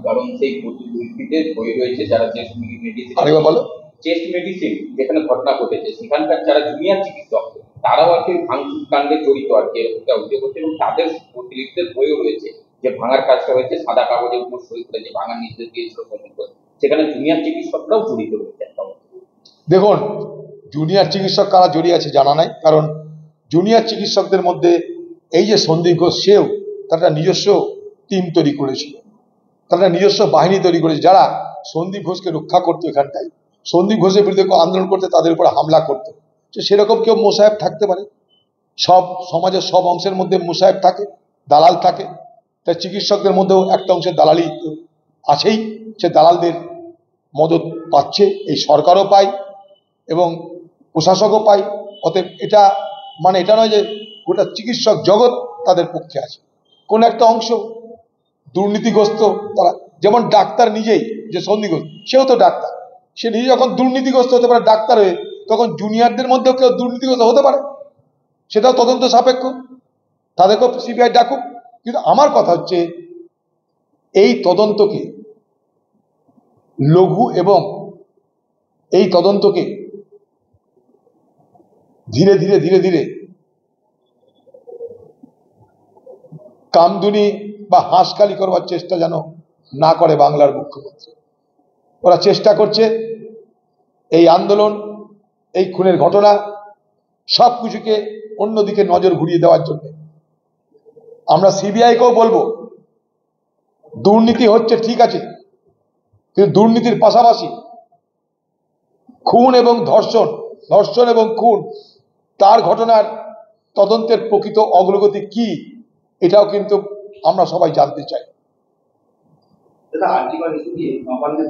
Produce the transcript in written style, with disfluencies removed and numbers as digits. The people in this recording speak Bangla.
কারণ সেই পরিস্থিতিতে বই রয়েছে যারা চেস্ট মেডিসিন যেখানে ঘটনা ঘটেছে সেখানকার যারা জুনিয়র চিকিৎসক তারাও আর কি ভাঙচুর কাণ্ডে জড়িত আর কি এরকমটা অভিযোগ হচ্ছে, এবং তাদের প্রতিলিপিদের বইও রয়েছে যে ভাঙার কাজটা হয়েছে সাদা কাগজের উপর সই করে যে ভাঙার নির্দেশ দিয়েছিল সেখানে জুনিয়র চিকিৎসকরাও জড়িত রয়েছে। দেখুন, জুনিয়র চিকিৎসক কারা জড়িয়ে আছে জানা নাই, কারণ জুনিয়র চিকিৎসকদের মধ্যে এই যে সন্দীপ ঘোষ, সেও তারা নিজস্ব টিম তৈরি করেছিল, তারা নিজস্ব বাহিনী তৈরি করেছে যারা সন্দীপ ঘোষকে রক্ষা করতো। এখানটায় সন্দীপ ঘোষের বিরুদ্ধে কেউ আন্দোলন করতে তাদের উপর হামলা করতো। সেরকম কেউ মোসাহেব থাকতে পারে, সব সমাজের সব অংশের মধ্যে মোসাহেব থাকে, দালাল থাকে। তাই চিকিৎসকদের মধ্যেও একটা অংশের দালালি আছেই, সে দালালদের মদত পাচ্ছে এই সরকারও পায় এবং প্রশাসকও পায়। অতএব এটা মানে এটা নয় যে গোটা চিকিৎসক জগৎ তাদের পক্ষে আছে। কোন একটা অংশ দুর্নীতিগ্রস্ত তারা, যেমন ডাক্তার নিজেই যে সন্দীপ ঘোষ, সেও তো ডাক্তার, সে নিজে যখন দুর্নীতিগ্রস্ত হতে পারে ডাক্তার হয়ে, তখন জুনিয়রদের মধ্যেও কেউ দুর্নীতিগ্রস্ত হতে পারে, সেটাও তদন্ত সাপেক্ষ, তাদেরকেও সিবিআই ডাকুক। কিন্তু আমার কথা হচ্ছে এই তদন্তকে লঘু এবং এই তদন্তকে ধীরে ধীরে ধীরে ধীরে কামদুনি বা হাঁসকালি করবার চেষ্টা যেন না করে বাংলার মুখ্যমন্ত্রী। ওরা চেষ্টা করছে এই আন্দোলন, এই খুনের ঘটনা সব কিছুকে অন্যদিকে নজর ঘুরিয়ে দেওয়ার জন্য। আমরা সিবিআইকেও বলবো, দুর্নীতি হচ্ছে ঠিক আছে, কিন্তু দুর্নীতির পাশাপাশি খুন এবং ধর্ষণ, ধর্ষণ এবং খুন, তার ঘটনার তদন্তের প্রকৃত অগ্রগতি কি, এটাও কিন্তু আমরা সবাই জানতে চাই।